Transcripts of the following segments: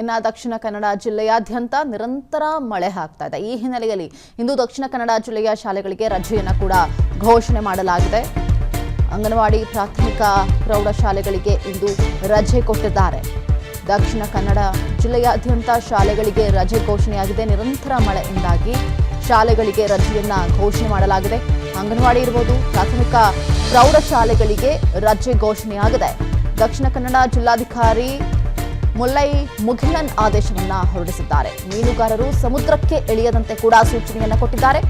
ಇನ್ನು ದಕ್ಷಿಣ ಕನ್ನಡ ಜಿಲ್ಲೆಯಾದ್ಯಂತ ನಿರಂತರ ಮಳೆ ಆಗ್ತಾ ಇದೆ. ಈ ಹಿನ್ನೆಲೆಯಲ್ಲಿ ಇಂದು ದಕ್ಷಿಣ ಕನ್ನಡ ಜಿಲ್ಲೆಯ ಶಾಲೆಗಳಿಗೆ ರಜೆಯನ್ನು ಕೂಡ ಘೋಷಣೆ ಮಾಡಲಾಗಿದೆ. ಅಂಗನವಾಡಿ ಪ್ರಾಥಮಿಕ ಪ್ರೌಢಶಾಲೆಗಳಿಗೆ ಇಂದು ರಜೆ ಕೊಟ್ಟಿದ್ದಾರೆ. ದಕ್ಷಿಣ ಕನ್ನಡ ಜಿಲ್ಲೆಯಾದ್ಯಂತ ಶಾಲೆಗಳಿಗೆ ರಜೆ ಘೋಷಣೆಯಾಗಿದೆ. ನಿರಂತರ ಮಳೆಯಿಂದಾಗಿ ಶಾಲೆಗಳಿಗೆ ರಜೆಯನ್ನ ಘೋಷಣೆ ಮಾಡಲಾಗಿದೆ. ಅಂಗನವಾಡಿ ಇರಬಹುದು, ಪ್ರಾಥಮಿಕ ಪ್ರೌಢಶಾಲೆಗಳಿಗೆ ರಜೆ ಘೋಷಣೆಯಾಗಿದೆ. ದಕ್ಷಿಣ ಕನ್ನಡ ಜಿಲ್ಲಾಧಿಕಾರಿ ಮುಲ್ಲೈ ಮುಗಿಲನ್ ಆದೇಶವನ್ನ ಹೊರಡಿಸಿದ್ದಾರೆ. ಮೀನುಗಾರರು ಸಮುದ್ರಕ್ಕೆ ಇಳಿಯದಂತೆ ಕೂಡ ಸೂಚನೆಯನ್ನ ಕೊಟ್ಟಿದ್ದಾರೆ.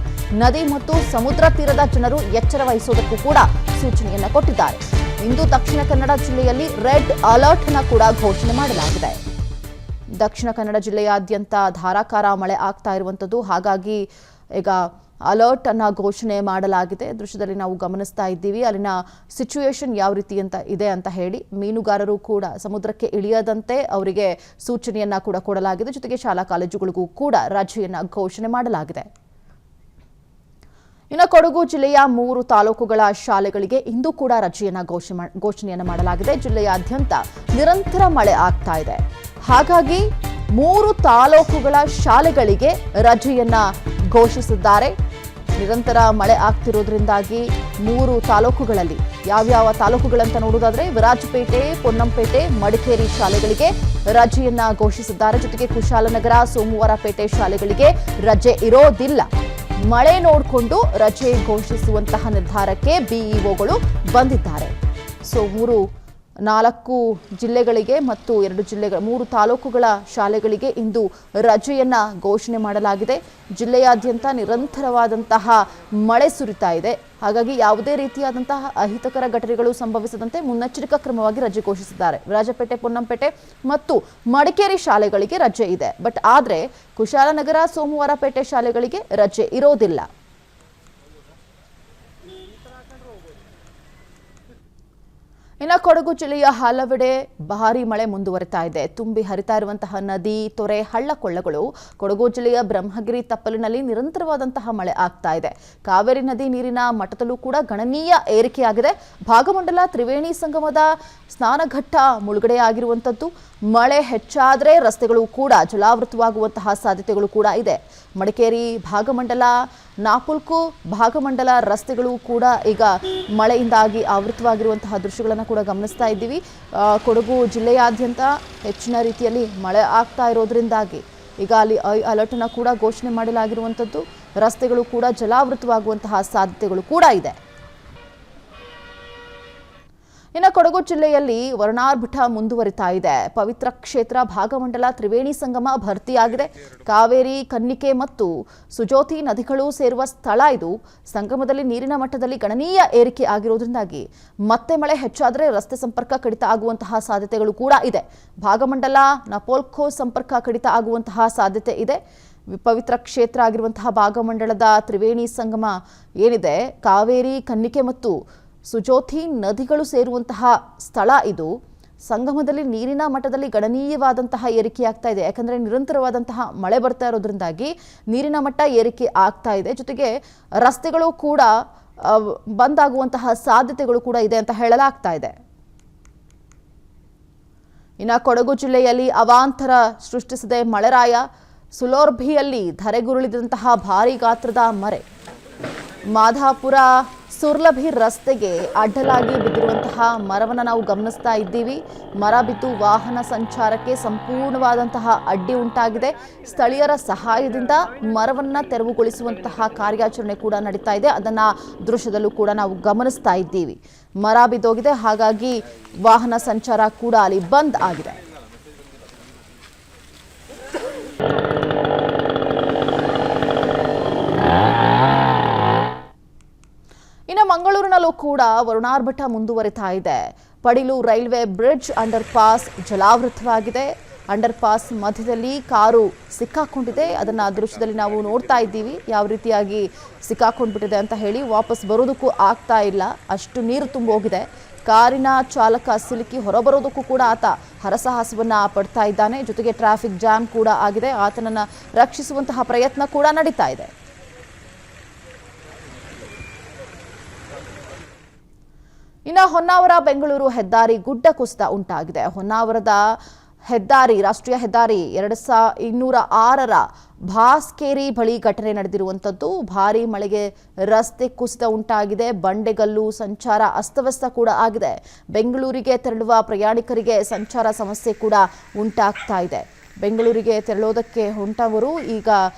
ನದಿ ಮತ್ತು ಸಮುದ್ರ ತೀರದ ಜನರು ಎಚ್ಚರ ವಹಿಸುವುದಕ್ಕೂ ಕೂಡ ಸೂಚನೆಯನ್ನ ಕೊಟ್ಟಿದ್ದಾರೆ. ಇಂದು ದಕ್ಷಿಣ ಕನ್ನಡ ಜಿಲ್ಲೆಯಲ್ಲಿ ರೆಡ್ ಅಲರ್ಟ್ ಅನ್ನು ಕೂಡ ಘೋಷಣೆ ಮಾಡಲಾಗಿದೆ. ದಕ್ಷಿಣ ಕನ್ನಡ ಜಿಲ್ಲೆಯಾದ್ಯಂತ ಧಾರಾಕಾರ ಮಳೆ ಆಗ್ತಾ ಇರುವಂಥದ್ದು, ಹಾಗಾಗಿ ಈಗ ಅಲರ್ಟ್ ಅನ್ನ ಘೋಷಣೆ ಮಾಡಲಾಗಿದೆ. ದೃಶ್ಯದಲ್ಲಿ ನಾವು ಗಮನಿಸ್ತಾ ಇದ್ದೀವಿ ಅಲ್ಲಿನ ಸಿಚುಯೇಷನ್ ಯಾವ ರೀತಿ ಇದೆ ಅಂತ ಹೇಳಿ. ಮೀನುಗಾರರು ಕೂಡ ಸಮುದ್ರಕ್ಕೆ ಇಳಿಯದಂತೆ ಅವರಿಗೆ ಸೂಚನೆಯನ್ನ ಕೂಡ ಕೊಡಲಾಗಿದೆ. ಜೊತೆಗೆ ಶಾಲಾ ಕಾಲೇಜುಗಳಿಗೂ ಕೂಡ ರಜೆಯನ್ನ ಘೋಷಣೆ ಮಾಡಲಾಗಿದೆ. ಇನ್ನು ಕೊಡಗು ಜಿಲ್ಲೆಯ 3 ತಾಲೂಕುಗಳ ಶಾಲೆಗಳಿಗೆ ಇಂದು ಕೂಡ ರಜೆಯನ್ನ ಘೋಷಣೆಯನ್ನ ಮಾಡಲಾಗಿದೆ. ಜಿಲ್ಲೆಯಾದ್ಯಂತ ನಿರಂತರ ಮಳೆ ಆಗ್ತಾ ಇದೆ, ಹಾಗಾಗಿ 3 ತಾಲೂಕುಗಳ ಶಾಲೆಗಳಿಗೆ ರಜೆಯನ್ನ ಘೋಷಿಸಿದ್ದಾರೆ. ನಿರಂತರ ಮಳೆ ಆಗ್ತಿರೋದ್ರಿಂದಾಗಿ 3 ತಾಲೂಕುಗಳಲ್ಲಿ ಯಾವ್ಯಾವ ತಾಲೂಕುಗಳಂತ ನೋಡೋದಾದ್ರೆ ವಿರಾಜಪೇಟೆ, ಪೊನ್ನಂಪೇಟೆ, ಮಡಿಕೇರಿ ಶಾಲೆಗಳಿಗೆ ರಜೆಯನ್ನ ಘೋಷಿಸಿದ್ದಾರೆ. ಜೊತೆಗೆ ಕುಶಾಲನಗರ, ಸೋಮವಾರಪೇಟೆ ಶಾಲೆಗಳಿಗೆ ರಜೆ ಇರೋದಿಲ್ಲ. ಮಳೆ ನೋಡಿಕೊಂಡು ರಜೆ ಘೋಷಿಸುವಂತಹ ನಿರ್ಧಾರಕ್ಕೆ ಬಿಇಒಗಳು ಬಂದಿದ್ದಾರೆ. ಸೊ 4 ಜಿಲ್ಲೆಗಳಿಗೆ ಮತ್ತು 3 ತಾಲೂಕುಗಳ ಶಾಲೆಗಳಿಗೆ ಇಂದು ರಜೆಯನ್ನ ಘೋಷಣೆ ಮಾಡಲಾಗಿದೆ. ಜಿಲ್ಲೆಯಾದ್ಯಂತ ನಿರಂತರವಾದಂತಹ ಮಳೆ ಸುರಿತಾ ಇದೆ, ಹಾಗಾಗಿ ಯಾವುದೇ ರೀತಿಯಾದಂತಹ ಅಹಿತಕರ ಘಟನೆಗಳು ಸಂಭವಿಸದಂತೆ ಮುನ್ನೆಚ್ಚರಿಕಾ ಕ್ರಮವಾಗಿ ರಜೆ ಘೋಷಿಸಿದ್ದಾರೆ. ವಿರಾಜಪೇಟೆ, ಪೊನ್ನಂಪೇಟೆ ಮತ್ತು ಮಡಿಕೇರಿ ಶಾಲೆಗಳಿಗೆ ರಜೆ ಇದೆ. ಬಟ್ ಆದರೆ ಕುಶಾಲನಗರ, ಸೋಮವಾರಪೇಟೆ ಶಾಲೆಗಳಿಗೆ ರಜೆ ಇರೋದಿಲ್ಲ. ಇನ್ನು ಕೊಡಗು ಜಿಲ್ಲೆಯ ಹಲವೆಡೆ ಭಾರೀ ಮಳೆ ಮುಂದುವರಿತಾ ಇದೆ. ತುಂಬಿ ಹರಿತಾ ಇರುವಂತಹ ನದಿ, ತೊರೆ, ಹಳ್ಳ ಕೊಳ್ಳಗಳು ಕೊಡಗು ಜಿಲ್ಲೆಯ ಬ್ರಹ್ಮಗಿರಿ ತಪ್ಪಲಿನಲ್ಲಿ ನಿರಂತರವಾದಂತಹ ಮಳೆ ಆಗ್ತಾ ಇದೆ. ಕಾವೇರಿ ನದಿ ನೀರಿನ ಮಟ್ಟದಲ್ಲೂ ಕೂಡ ಗಣನೀಯ ಏರಿಕೆಯಾಗಿದೆ. ಭಾಗಮಂಡಲ ತ್ರಿವೇಣಿ ಸಂಗಮದ ಸ್ನಾನಘಟ್ಟ ಮುಳುಗಡೆಯಾಗಿರುವಂಥದ್ದು. ಮಳೆ ಹೆಚ್ಚಾದರೆ ರಸ್ತೆಗಳು ಕೂಡ ಜಲಾವೃತವಾಗುವಂತಹ ಸಾಧ್ಯತೆಗಳು ಕೂಡ ಇದೆ. ಮಡಿಕೇರಿ, ಭಾಗಮಂಡಲ, ನಾಪುಲ್ಕು, ಭಾಗಮಂಡಲ ರಸ್ತೆಗಳು ಕೂಡ ಈಗ ಮಳೆಯಿಂದಾಗಿ ಆವೃತವಾಗಿರುವಂತಹ ದೃಶ್ಯಗಳನ್ನು ಕೂಡ ಗಮನಿಸ್ತಾ ಇದ್ದೀವಿ. ಕೊಡಗು ಜಿಲ್ಲೆಯಾದ್ಯಂತ ಹೆಚ್ಚಿನ ರೀತಿಯಲ್ಲಿ ಮಳೆ ಆಗ್ತಾ ಇರೋದ್ರಿಂದಾಗಿ ಈಗ ಅಲ್ಲಿ ಅಲರ್ಟ್ ಅನ್ನು ಕೂಡ ಘೋಷಣೆ ಮಾಡಲಾಗಿರುವಂಥದ್ದು. ರಸ್ತೆಗಳು ಕೂಡ ಜಲಾವೃತವಾಗುವಂತಹ ಸಾಧ್ಯತೆಗಳು ಕೂಡ ಇದೆ. ಇನ್ನು ಕೊಡಗು ಜಿಲ್ಲೆಯಲ್ಲಿ ವರ್ಣಾರ್ಭಟ ಮುಂದುವರಿತಾ ಇದೆ. ಪವಿತ್ರ ಕ್ಷೇತ್ರ ಭಾಗಮಂಡಲ ತ್ರಿವೇಣಿ ಸಂಗಮ ಭರ್ತಿಯಾಗಿದೆ. ಕಾವೇರಿ, ಕನ್ನಿಕೆ ಮತ್ತು ಸುಜೋತಿ ನದಿಗಳು ಸೇರುವ ಸ್ಥಳ ಇದು. ಸಂಗಮದಲ್ಲಿ ನೀರಿನ ಮಟ್ಟದಲ್ಲಿ ಗಣನೀಯ ಏರಿಕೆ ಆಗಿರೋದ್ರಿಂದಾಗಿ ಮತ್ತೆ ಮಳೆ ಹೆಚ್ಚಾದರೆ ರಸ್ತೆ ಸಂಪರ್ಕ ಕಡಿತ ಆಗುವಂತಹ ಸಾಧ್ಯತೆಗಳು ಕೂಡ ಇದೆ. ಭಾಗಮಂಡಲ ನಪೋಲ್ಖೋ ಸಂಪರ್ಕ ಕಡಿತ ಆಗುವಂತಹ ಸಾಧ್ಯತೆ ಇದೆ. ಪವಿತ್ರ ಕ್ಷೇತ್ರ ಆಗಿರುವಂತಹ ಭಾಗಮಂಡಲದ ತ್ರಿವೇಣಿ ಸಂಗಮ ಏನಿದೆ, ಕಾವೇರಿ, ಕನ್ನಿಕೆ ಮತ್ತು ಸುಜೋತಿ ನದಿಗಳು ಸೇರುವಂತಹ ಸ್ಥಳ ಇದು. ಸಂಗಮದಲ್ಲಿ ನೀರಿನ ಮಟ್ಟದಲ್ಲಿ ಗಣನೀಯವಾದಂತಹ ಏರಿಕೆಯಾಗ್ತಾ ಇದೆ. ಯಾಕಂದರೆ ನಿರಂತರವಾದಂತಹ ಮಳೆ ಬರ್ತಾ ಇರೋದ್ರಿಂದಾಗಿ ನೀರಿನ ಮಟ್ಟ ಏರಿಕೆ ಆಗ್ತಾ ಇದೆ. ಜೊತೆಗೆ ರಸ್ತೆಗಳು ಕೂಡ ಬಂದಾಗುವಂತಹ ಸಾಧ್ಯತೆಗಳು ಕೂಡ ಇದೆ ಅಂತ ಹೇಳಲಾಗ್ತಾ ಇದೆ. ಇನ್ನು ಕೊಡಗು ಜಿಲ್ಲೆಯಲ್ಲಿ ಅವಾಂತರ ಸೃಷ್ಟಿಸಿದೆ ಮಳೆರಾಯ. ಸುಲೋರ್ಭಿಯಲ್ಲಿ ಧರೆಗುರುಳಿದಂತಹ ಭಾರೀ ಗಾತ್ರದ ಮರೆ. ಮಾಧಾಪುರ ಸುರ್ಲಭಿ ರಸ್ತೆಗೆ ಅಡ್ಡಲಾಗಿ ಬಿದ್ದಿರುವಂತಹ ಮರವನ್ನು ನಾವು ಗಮನಿಸ್ತಾ ಇದ್ದೀವಿ. ಮರ ಬಿದ್ದು ವಾಹನ ಸಂಚಾರಕ್ಕೆ ಸಂಪೂರ್ಣವಾದಂತಹ ಅಡ್ಡಿ ಉಂಟಾಗಿದೆ. ಸ್ಥಳೀಯರ ಸಹಾಯದಿಂದ ಮರವನ್ನು ತೆರವುಗೊಳಿಸುವಂತಹ ಕಾರ್ಯಾಚರಣೆ ಕೂಡ ನಡೀತಾ ಇದೆ. ಅದನ್ನು ದೃಶ್ಯದಲ್ಲೂ ಕೂಡ ನಾವು ಗಮನಿಸ್ತಾ ಇದ್ದೀವಿ. ಮರ ಬಿದ್ದೋಗಿದೆ, ಹಾಗಾಗಿ ವಾಹನ ಸಂಚಾರ ಕೂಡ ಅಲ್ಲಿ ಬಂದ್ ಆಗಿದೆ. ಇನ್ನು ಮಂಗಳೂರಿನಲ್ಲೂ ಕೂಡ ವರುಣಾರ್ಭಟ ಮುಂದುವರಿತಾ ಇದೆ. Padil railway bridge under pass ಜಲಾವೃತವಾಗಿದೆ. ಅಂಡರ್ ಪಾಸ್ ಮಧ್ಯದಲ್ಲಿ ಕಾರು ಸಿಕ್ಕಾಕೊಂಡಿದೆ. ಅದನ್ನು ದೃಶ್ಯದಲ್ಲಿ ನಾವು ನೋಡ್ತಾ ಇದ್ದೀವಿ, ಯಾವ ರೀತಿಯಾಗಿ ಸಿಕ್ಕಾಕೊಂಡ್ಬಿಟ್ಟಿದೆ ಅಂತ ಹೇಳಿ. ವಾಪಸ್ ಬರೋದಕ್ಕೂ ಆಗ್ತಾ ಇಲ್ಲ, ಅಷ್ಟು ನೀರು ತುಂಬೋಗಿದೆ. ಕಾರಿನ ಚಾಲಕ ಸಿಲುಕಿ ಹೊರಬರೋದಕ್ಕೂ ಕೂಡ ಆತ ಹರಸಾಹಸವನ್ನ ಪಡ್ತಾ ಇದ್ದಾನೆ. ಜೊತೆಗೆ ಟ್ರಾಫಿಕ್ ಜಾಮ್ ಕೂಡ ಆಗಿದೆ. ಆತನನ್ನು ರಕ್ಷಿಸುವಂತಹ ಪ್ರಯತ್ನ ಕೂಡ ನಡೀತಾ ಇದೆ. ಇನ್ನು ಹೊನ್ನಾವರ ಬೆಂಗಳೂರು ಹೆದ್ದಾರಿ ಗುಡ್ಡ ಕುಸಿತ ಉಂಟಾಗಿದೆ. ಹೊನ್ನಾವರದ ಹೆದ್ದಾರಿ ರಾಷ್ಟ್ರೀಯ ಹೆದ್ದಾರಿ 2206ರ ಭಾಸ್ಕೇರಿ ಬಳಿ ಘಟನೆ ನಡೆದಿರುವಂಥದ್ದು. ಭಾರೀ ಮಳೆಗೆ ರಸ್ತೆ ಕುಸಿತ ಉಂಟಾಗಿದೆ. ಬಂಡೆಗಲ್ಲು ಸಂಚಾರ ಅಸ್ತವ್ಯಸ್ತ ಕೂಡ ಆಗಿದೆ. ಬೆಂಗಳೂರಿಗೆ ತೆರಳುವ ಪ್ರಯಾಣಿಕರಿಗೆ ಸಂಚಾರ ಸಮಸ್ಯೆ ಕೂಡ ಉಂಟಾಗ್ತಾ ಇದೆ. ಬೆಂಗಳೂರಿಗೆ ತೆರಳೋದಕ್ಕೆ ಹೊಂಟವರು ಈಗ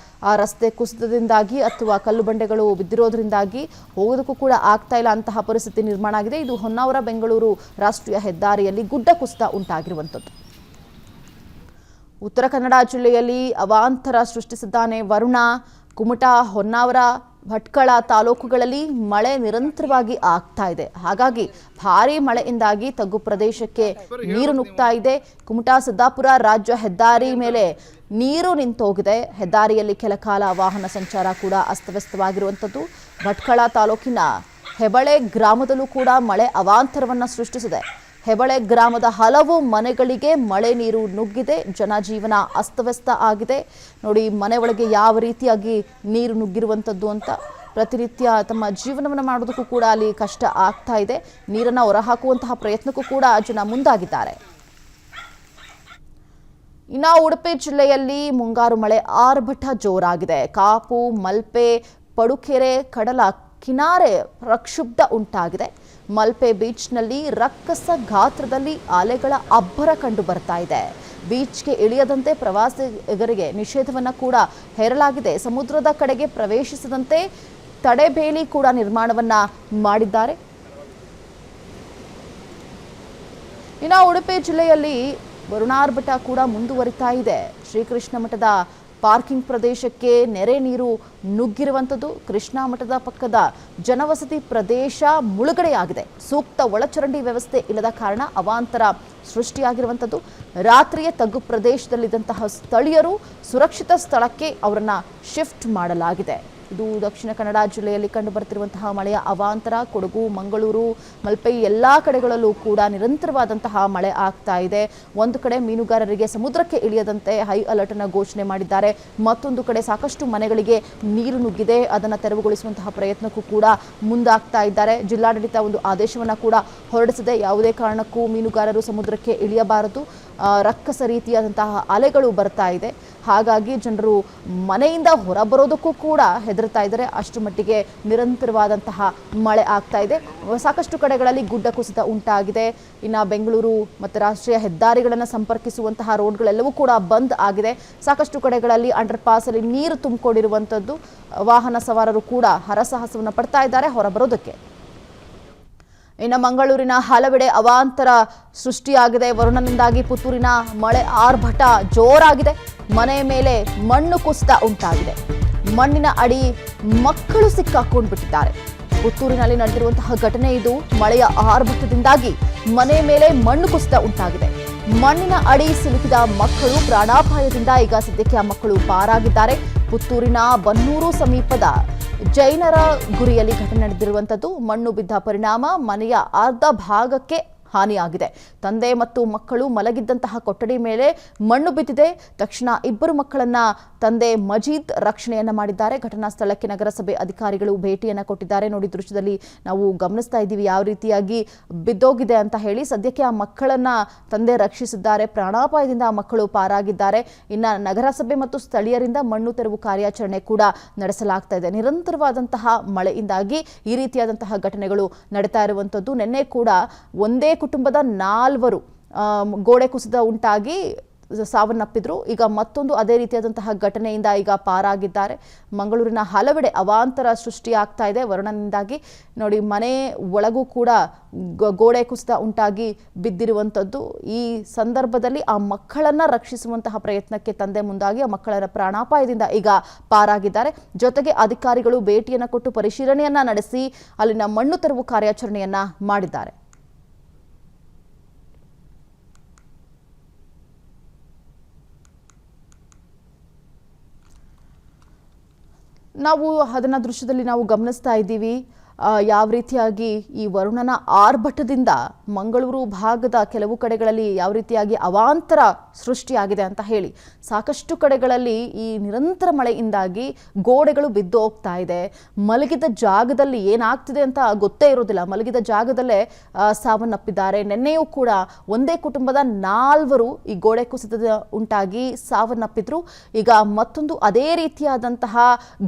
ಆ ರಸ್ತೆ ಕುಸಿತದಿಂದಾಗಿ ಅಥವಾ ಕಲ್ಲು ಬಂಡೆಗಳು ಬಿದ್ದಿರೋದ್ರಿಂದಾಗಿ ಹೋಗೋದಕ್ಕೂ ಕೂಡ ಆಗ್ತಾ ಇಲ್ಲ ಅಂತಹ ಪರಿಸ್ಥಿತಿ ನಿರ್ಮಾಣ ಆಗಿದೆ. ಇದು ಹೊನ್ನಾವರ ಬೆಂಗಳೂರು ರಾಷ್ಟ್ರೀಯ ಹೆದ್ದಾರಿಯಲ್ಲಿ ಗುಡ್ಡ ಕುಸಿತ ಉಂಟಾಗಿರುವಂಥದ್ದು. ಉತ್ತರ ಕನ್ನಡ ಜಿಲ್ಲೆಯಲ್ಲಿ ಅವಾಂತರ ಸೃಷ್ಟಿಸಿದ್ದಾನೆ ವರುಣ. ಕುಮಟಾ, ಹೊನ್ನಾವರ, ಭಟ್ಕಳ ತಾಲೂಕುಗಳಲ್ಲಿ ಮಳೆ ನಿರಂತರವಾಗಿ ಆಗ್ತಾ ಇದೆ. ಹಾಗಾಗಿ ಭಾರೀ ಮಳೆಯಿಂದಾಗಿ ತಗ್ಗು ಪ್ರದೇಶಕ್ಕೆ ನೀರು ನುಗ್ತಾ ಇದೆ. ಕುಮಟಾ ಸಿದ್ದಾಪುರ ರಾಜ್ಯ ಹೆದ್ದಾರಿ ಮೇಲೆ ನೀರು ನಿಂತೋಗಿದೆ. ಹೆದ್ದಾರಿಯಲ್ಲಿ ಕೆಲ ಕಾಲ ವಾಹನ ಸಂಚಾರ ಕೂಡ ಅಸ್ತವ್ಯಸ್ತವಾಗಿರುವಂಥದ್ದು. ಭಟ್ಕಳ ತಾಲೂಕಿನ ಹೆಬಳೆ ಗ್ರಾಮದಲ್ಲೂ ಕೂಡ ಮಳೆ ಅವಾಂತರವನ್ನು ಸೃಷ್ಟಿಸಿದೆ. ಹೆಬಳೆ ಗ್ರಾಮದ ಹಲವು ಮನೆಗಳಿಗೆ ಮಳೆ ನೀರು ನುಗ್ಗಿದೆ. ಜನಜೀವನ ಅಸ್ತವ್ಯಸ್ತ ಆಗಿದೆ. ನೋಡಿ ಮನೆ ಒಳಗೆ ಯಾವ ರೀತಿಯಾಗಿ ನೀರು ನುಗ್ಗಿರುವಂಥದ್ದು ಅಂತ. ಪ್ರತಿನಿತ್ಯ ತಮ್ಮ ಜೀವನವನ್ನು ಮಾಡೋದಕ್ಕೂ ಕೂಡ ಅಲ್ಲಿ ಕಷ್ಟ ಆಗ್ತಾ ಇದೆ. ನೀರನ್ನು ಹೊರಹಾಕುವಂತಹ ಪ್ರಯತ್ನಕ್ಕೂ ಕೂಡ ಜನ ಮುಂದಾಗಿದ್ದಾರೆ. ಇನ್ನು ಉಡುಪಿ ಜಿಲ್ಲೆಯಲ್ಲಿ ಮುಂಗಾರು ಮಳೆ ಆರ್ಭಟ ಜೋರಾಗಿದೆ. ಕಾಪು, ಮಲ್ಪೆ, ಪಡುಕೆರೆ, ಕಡಲ ಕಿನಾರೆ ಪ್ರಕ್ಷುಬ್ಧ ಉಂಟಾಗಿದೆ. ಮಲ್ಪೆ ಬೀಚ್ನಲ್ಲಿ ರಕ್ಕಸ ಗಾತ್ರದಲ್ಲಿ ಅಲೆಗಳ ಅಬ್ಬರ ಕಂಡು ಬರ್ತಾ ಇದೆ. ಬೀಚ್ಗೆ ಇಳಿಯದಂತೆ ಪ್ರವಾಸಿಗರಿಗೆ ನಿಷೇಧವನ್ನು ಕೂಡ ಹೇರಲಾಗಿದೆ. ಸಮುದ್ರದ ಕಡೆಗೆ ಪ್ರವೇಶಿಸದಂತೆ ತಡೆಬೇಲಿ ಕೂಡ ನಿರ್ಮಾಣವನ್ನ ಮಾಡಿದ್ದಾರೆ. ಇನ್ನು ಉಡುಪಿ ಜಿಲ್ಲೆಯಲ್ಲಿ ವರುಣಾರ್ಭಟ ಕೂಡ ಮುಂದುವರಿತಾ ಇದೆ. ಶ್ರೀಕೃಷ್ಣ ಮಠದ ಪಾರ್ಕಿಂಗ್ ಪ್ರದೇಶಕ್ಕೆ ನೆರೆ ನೀರು ನುಗ್ಗಿರುವಂಥದ್ದು. ಕೃಷ್ಣ ಮಠದ ಪಕ್ಕದ ಜನವಸತಿ ಪ್ರದೇಶ ಮುಳುಗಡೆಯಾಗಿದೆ. ಸೂಕ್ತ ಒಳಚರಂಡಿ ವ್ಯವಸ್ಥೆ ಇಲ್ಲದ ಕಾರಣ ಅವಾಂತರ ಸೃಷ್ಟಿಯಾಗಿರುವಂಥದ್ದು. ರಾತ್ರಿಯೇ ತಗ್ಗು ಪ್ರದೇಶದಲ್ಲಿದ್ದಂತಹ ಸ್ಥಳೀಯರು ಸುರಕ್ಷಿತ ಸ್ಥಳಕ್ಕೆ ಅವರನ್ನು ಶಿಫ್ಟ್ ಮಾಡಲಾಗಿದೆ. ಇದು ದಕ್ಷಿಣ ಕನ್ನಡ ಜಿಲ್ಲೆಯಲ್ಲಿ ಕಂಡು ಬರ್ತಿರುವಂತಹ ಮಳೆಯ ಅವಾಂತರ. ಕೊಡಗು, ಮಂಗಳೂರು, ಮಲ್ಪೆ ಎಲ್ಲ ಕಡೆಗಳಲ್ಲೂ ಕೂಡ ನಿರಂತರವಾದಂತಹ ಮಳೆ ಆಗ್ತಾ ಇದೆ. ಒಂದು ಕಡೆ ಮೀನುಗಾರರಿಗೆ ಸಮುದ್ರಕ್ಕೆ ಇಳಿಯದಂತೆ ಹೈ ಅಲರ್ಟ್ ಅನ್ನು ಘೋಷಣೆ ಮಾಡಿದ್ದಾರೆ. ಮತ್ತೊಂದು ಕಡೆ ಸಾಕಷ್ಟು ಮನೆಗಳಿಗೆ ನೀರು ನುಗ್ಗಿದೆ. ಅದನ್ನು ತೆರವುಗೊಳಿಸುವಂತಹ ಪ್ರಯತ್ನಕ್ಕೂ ಕೂಡ ಮುಂದಾಗ್ತಾ ಇದ್ದಾರೆ. ಜಿಲ್ಲಾಡಳಿತ ಒಂದು ಆದೇಶವನ್ನು ಕೂಡ ಹೊರಡಿಸಿದೆ. ಯಾವುದೇ ಕಾರಣಕ್ಕೂ ಮೀನುಗಾರರು ಸಮುದ್ರಕ್ಕೆ ಇಳಿಯಬಾರದು. ರಕ್ಕಸ ರೀತಿಯಾದಂತಹ ಅಲೆಗಳು ಬರ್ತಾ ಇದೆ. ಹಾಗಾಗಿ ಜನರು ಮನೆಯಿಂದ ಹೊರಬರೋದಕ್ಕೂ ಕೂಡ ಹೆದರ್ತಾ ಇದ್ದಾರೆ. ಅಷ್ಟು ಮಟ್ಟಿಗೆ ನಿರಂತರವಾದಂತಹ ಮಳೆ ಆಗ್ತಾ ಇದೆ. ಸಾಕಷ್ಟು ಕಡೆಗಳಲ್ಲಿ ಗುಡ್ಡ ಕುಸಿತ ಉಂಟಾಗಿದೆ. ಇನ್ನು ಬೆಂಗಳೂರು ಮತ್ತು ರಾಷ್ಟ್ರೀಯ ಹೆದ್ದಾರಿಗಳನ್ನು ಸಂಪರ್ಕಿಸುವಂತಹ ರೋಡ್ಗಳೆಲ್ಲವೂ ಕೂಡ ಬಂದ್ ಆಗಿದೆ. ಸಾಕಷ್ಟು ಕಡೆಗಳಲ್ಲಿ ಅಂಡರ್ ಪಾಸ್ ಅಲ್ಲಿ ನೀರು ತುಂಬಿಕೊಂಡಿರುವಂಥದ್ದು. ವಾಹನ ಸವಾರರು ಕೂಡ ಹರಸಾಹಸವನ್ನು ಪಡ್ತಾ ಇದ್ದಾರೆ ಹೊರಬರೋದಕ್ಕೆ. ಇನ್ನು ಮಂಗಳೂರಿನ ಹಲವೆಡೆ ಅವಾಂತರ ಸೃಷ್ಟಿಯಾಗಿದೆ. ವರುಣನಿಂದಾಗಿ ಪುತ್ತೂರಿನ ಮಳೆ ಆರ್ಭಟ ಜೋರಾಗಿದೆ. ಮನೆಯ ಮೇಲೆ ಮಣ್ಣು ಕುಸಿತ ಉಂಟಾಗಿದೆ. ಮಣ್ಣಿನ ಅಡಿ ಮಕ್ಕಳು ಸಿಕ್ಕಾಕೊಂಡ್ಬಿಟ್ಟಿದ್ದಾರೆ. ಪುತ್ತೂರಿನಲ್ಲಿ ನಡೆದಿರುವಂತಹ ಘಟನೆ ಇದು. ಮಳೆಯ ಆರ್ಭಟದಿಂದಾಗಿ ಮನೆಯ ಮೇಲೆ ಮಣ್ಣು ಕುಸಿತ ಉಂಟಾಗಿದೆ. ಮಣ್ಣಿನ ಅಡಿ ಸಿಲುಕಿದ ಮಕ್ಕಳು ಪ್ರಾಣಾಪಾಯದಿಂದ ಈಗ ಸದ್ಯಕ್ಕೆ ಆ ಮಕ್ಕಳು ಪಾರಾಗಿದ್ದಾರೆ. ಪುತ್ತೂರಿನ ಬನ್ನೂರು ಸಮೀಪದ ಜೈನರ ಗುರಿಯಲ್ಲಿ ಘಟನೆ ನಡೆದಿರುವಂಥದ್ದು. ಮಣ್ಣು ಬಿದ್ದ ಪರಿಣಾಮ ಮನೆಯ ಅರ್ಧ ಭಾಗಕ್ಕೆ ಹಾನಿಯಾಗಿದೆ. ತಂದೆ ಮತ್ತು ಮಕ್ಕಳು ಮಲಗಿದ್ದಂತಹ ಕೊಠಡಿ ಮೇಲೆ ಮಣ್ಣು ಬಿದ್ದಿದೆ. ತಕ್ಷಣ ಇಬ್ಬರು ಮಕ್ಕಳನ್ನ ತಂದೆ ಮಜೀದ್ ರಕ್ಷಣೆಯನ್ನ ಮಾಡಿದ್ದಾರೆ. ಘಟನಾ ಸ್ಥಳಕ್ಕೆ ನಗರಸಭೆ ಅಧಿಕಾರಿಗಳು ಭೇಟಿಯನ್ನ ಕೊಟ್ಟಿದ್ದಾರೆ. ನೋಡಿ ದೃಶ್ಯದಲ್ಲಿ ನಾವು ಗಮನಿಸ್ತಾ ಇದ್ದೀವಿ ಯಾವ ರೀತಿಯಾಗಿ ಬಿದ್ದೋಗಿದೆ ಅಂತ ಹೇಳಿ. ಸದ್ಯಕ್ಕೆ ಆ ಮಕ್ಕಳನ್ನ ತಂದೆ ರಕ್ಷಿಸಿದ್ದಾರೆ. ಪ್ರಾಣಾಪಾಯದಿಂದ ಆ ಮಕ್ಕಳು ಪಾರಾಗಿದ್ದಾರೆ. ಇನ್ನು ನಗರಸಭೆ ಮತ್ತು ಸ್ಥಳೀಯರಿಂದ ಮಣ್ಣು ತೆರವು ಕಾರ್ಯಾಚರಣೆ ಕೂಡ ನಡೆಸಲಾಗ್ತಾ ಇದೆ. ನಿರಂತರವಾದಂತಹ ಮಳೆಯಿಂದಾಗಿ ಈ ರೀತಿಯಾದಂತಹ ಘಟನೆಗಳು ನಡೀತಾ ಇರುವಂಥದ್ದು. ನಿನ್ನೆ ಕೂಡ ಒಂದೇ ಕುಟುಂಬದ 4 ಗೋಡೆ ಕುಸಿತ ಉಂಟಾಗಿ ಸಾವನ್ನಪ್ಪಿದ್ರು. ಈಗ ಮತ್ತೊಂದು ಅದೇ ರೀತಿಯಾದಂತಹ ಘಟನೆಯಿಂದ ಈಗ ಪಾರಾಗಿದ್ದಾರೆ. ಮಂಗಳೂರಿನ ಹಲವೆಡೆ ಅವಾಂತರ ಸೃಷ್ಟಿಯಾಗ್ತಾ ಇದೆ ವರುಣನಿಂದಾಗಿ. ನೋಡಿ ಮನೆ ಒಳಗೂ ಕೂಡ ಗೋಡೆ ಕುಸಿತ ಉಂಟಾಗಿ ಬಿದ್ದಿರುವಂಥದ್ದು. ಈ ಸಂದರ್ಭದಲ್ಲಿ ಆ ಮಕ್ಕಳನ್ನ ರಕ್ಷಿಸುವಂತಹ ಪ್ರಯತ್ನಕ್ಕೆ ತಂದೆ ಮುಂದಾಗಿ ಆ ಮಕ್ಕಳ ಪ್ರಾಣಾಪಾಯದಿಂದ ಈಗ ಪಾರಾಗಿದ್ದಾರೆ. ಜೊತೆಗೆ ಅಧಿಕಾರಿಗಳು ಭೇಟಿಯನ್ನು ಕೊಟ್ಟು ಪರಿಶೀಲನೆಯನ್ನ ನಡೆಸಿ ಅಲ್ಲಿನ ಮಣ್ಣು ತೆರವು ಕಾರ್ಯಾಚರಣೆಯನ್ನ ಮಾಡಿದ್ದಾರೆ. ನಾವು ಅದನ್ನ ದೃಶ್ಯದಲ್ಲಿ ನಾವು ಗಮನಿಸ್ತಾ ಇದ್ದೀವಿ. ಯಾವ ರೀತಿಯಾಗಿ ಈ ವರುಣನ ಆರ್ಭಟದಿಂದ ಮಂಗಳೂರು ಭಾಗದ ಕೆಲವು ಕಡೆಗಳಲ್ಲಿ ಯಾವ ರೀತಿಯಾಗಿ ಅವಾಂತರ ಸೃಷ್ಟಿಯಾಗಿದೆ ಅಂತ ಹೇಳಿ ಸಾಕಷ್ಟು ಕಡೆಗಳಲ್ಲಿ ಈ ನಿರಂತರ ಮಳೆಯಿಂದಾಗಿ ಗೋಡೆಗಳು ಬಿದ್ದು ಹೋಗ್ತಾ ಇದೆ. ಮಲಗಿದ ಜಾಗದಲ್ಲಿ ಏನಾಗ್ತಿದೆ ಅಂತ ಗೊತ್ತೇ ಇರೋದಿಲ್ಲ. ಮಲಗಿದ ಜಾಗದಲ್ಲೇ ಸಾವನ್ನಪ್ಪಿದ್ದಾರೆ. ನಿನ್ನೆಯೂ ಕೂಡ ಒಂದೇ ಕುಟುಂಬದ 4 ಈ ಗೋಡೆ ಕುಸಿತದ ಉಂಟಾಗಿ ಸಾವನ್ನಪ್ಪಿದ್ರು. ಈಗ ಮತ್ತೊಂದು ಅದೇ ರೀತಿಯಾದಂತಹ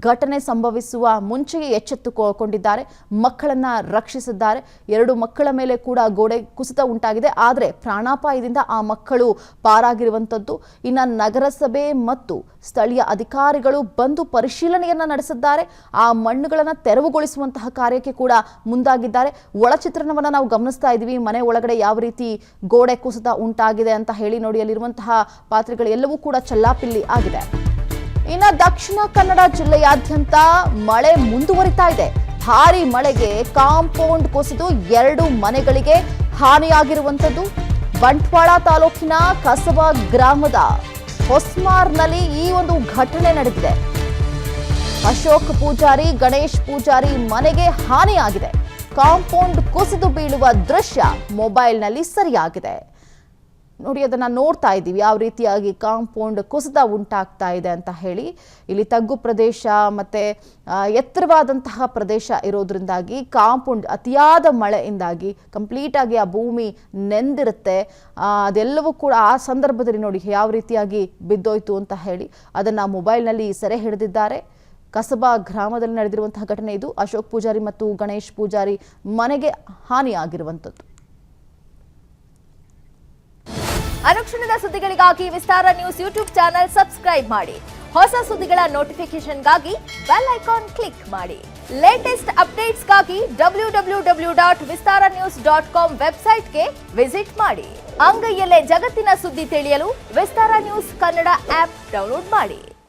ಘಟನೆ ಸಂಭವಿಸುವ ಮುಂಚೆಯೇ ಎಚ್ಚೆತ್ತುಕೊಂಡಿದ್ದಾರೆ. ಮಕ್ಕಳನ್ನ ರಕ್ಷಿಸಿದ್ದಾರೆ. 2 ಮಕ್ಕಳ ಮೇಲೆ ಕೂಡ ಗೋಡೆ ಕುಸಿತ ಉಂಟಾಗಿದೆ. ಆದರೆ ಪ್ರಾಣಾಪಾಯದಿಂದ ಆ ಮಕ್ಕಳು ಪಾರಾಗಿರುವಂಥದ್ದು. ಇನ್ನು ನಗರಸಭೆ ಮತ್ತು ಸ್ಥಳೀಯ ಅಧಿಕಾರಿಗಳು ಬಂದು ಪರಿಶೀಲನೆಯನ್ನ ನಡೆಸಿದ್ದಾರೆ. ಆ ಮಣ್ಣುಗಳನ್ನು ತೆರವುಗೊಳಿಸುವಂತಹ ಕಾರ್ಯಕ್ಕೆ ಕೂಡ ಮುಂದಾಗಿದ್ದಾರೆ. ಒಳಚಿತ್ರಣವನ್ನು ನಾವು ಗಮನಿಸ್ತಾ ಇದ್ದೀವಿ. ಮನೆ ಒಳಗಡೆ ಯಾವ ರೀತಿ ಗೋಡೆ ಕುಸಿತ ಉಂಟಾಗಿದೆ ಅಂತ ಹೇಳಿ ನೋಡಿ. ಅಲ್ಲಿರುವಂತಹ ಪಾತ್ರೆಗಳು ಎಲ್ಲವೂ ಕೂಡ ಚಲ್ಲಾಪಿಲ್ಲಿ ಆಗಿದೆ. ಇನ್ನು ದಕ್ಷಿಣ ಕನ್ನಡ ಜಿಲ್ಲೆಯಾದ್ಯಂತ ಮಳೆ ಮುಂದುವರಿತಾ ಇದೆ. ಭಾರಿ ಮಳೆಗೆ ಕಾಂಪೌಂಡ್ ಕುಸಿದು 2 ಮನೆಗಳಿಗೆ ಹಾನಿಯಾಗಿರುವಂಥದ್ದು. ಬಂಟ್ವಾಳ ತಾಲೂಕಿನ ಕಸಬಾ ಗ್ರಾಮದ ಹೊಸ್ಮಾರ್ನಲ್ಲಿ ಈ ಒಂದು ಘಟನೆ ನಡೆದಿದೆ. ಅಶೋಕ್ ಪೂಜಾರಿ, ಗಣೇಶ್ ಪೂಜಾರಿ ಮನೆಗೆ ಹಾನಿಯಾಗಿದೆ. ಕಾಂಪೌಂಡ್ ಕುಸಿದು ಬೀಳುವ ದೃಶ್ಯ ಮೊಬೈಲ್ನಲ್ಲಿ ಸರಿಯಾಗಿದೆ. ನೋಡಿ, ಅದನ್ನು ನೋಡ್ತಾ ಇದ್ದೀವಿ ಯಾವ ರೀತಿಯಾಗಿ ಕಾಂಪೌಂಡ್ ಕುಸಿತ ಉಂಟಾಗ್ತಾ ಇದೆ ಅಂತ ಹೇಳಿ. ಇಲ್ಲಿ ತಗ್ಗು ಪ್ರದೇಶ ಮತ್ತು ಎತ್ತರವಾದಂತಹ ಪ್ರದೇಶ ಇರೋದ್ರಿಂದಾಗಿ ಕಾಂಪೌಂಡ್ ಅತಿಯಾದ ಮಳೆಯಿಂದಾಗಿ ಕಂಪ್ಲೀಟಾಗಿ ಆ ಭೂಮಿ ನೆಂದಿರುತ್ತೆ. ಅದೆಲ್ಲವೂ ಕೂಡ ಆ ಸಂದರ್ಭದಲ್ಲಿ ನೋಡಿ ಯಾವ ರೀತಿಯಾಗಿ ಬಿದ್ದೋಯ್ತು ಅಂತ ಹೇಳಿ ಅದನ್ನು ಮೊಬೈಲ್ನಲ್ಲಿ ಸೆರೆ ಹಿಡಿದಿದ್ದಾರೆ. ಕಸಬಾ ಗ್ರಾಮದಲ್ಲಿ ನಡೆದಿರುವಂತಹ ಘಟನೆ ಇದು. ಅಶೋಕ್ ಪೂಜಾರಿ ಮತ್ತು ಗಣೇಶ್ ಪೂಜಾರಿ ಮನೆಗೆ ಹಾನಿಯಾಗಿರುವಂಥದ್ದು. ಅನುಕ್ಷಣದ ಸುದ್ದಿಗಳಿಗಾಗಿ ವಿಸ್ತಾರ ನ್ಯೂಸ್ ಯೂಟ್ಯೂಬ್ ಚಾನೆಲ್ ಸಬ್ಸ್ಕ್ರೈಬ್ ಮಾಡಿ. ಹೊಸ ಸುದ್ದಿಗಳ ನೋಟಿಫಿಕೇಶನ್ಗಾಗಿ ಬೆಲ್ ಐಕಾನ್ ಕ್ಲಿಕ್ ಮಾಡಿ. ಲೇಟೆಸ್ಟ್ ಅಪ್ಡೇಟ್ಸ್ಗಾಗಿ www.vistaranews.com ವೆಬ್ಸೈಟ್ಗೆ ವಿಸಿಟ್ ಮಾಡಿ. ಅಂಗೈಯಲ್ಲೇ ಜಗತ್ತಿನ ಸುದ್ದಿ ತಿಳಿಯಲು ವಿಸ್ತಾರ ನ್ಯೂಸ್ ಕನ್ನಡ ಆಪ್ ಡೌನ್ಲೋಡ್ ಮಾಡಿ.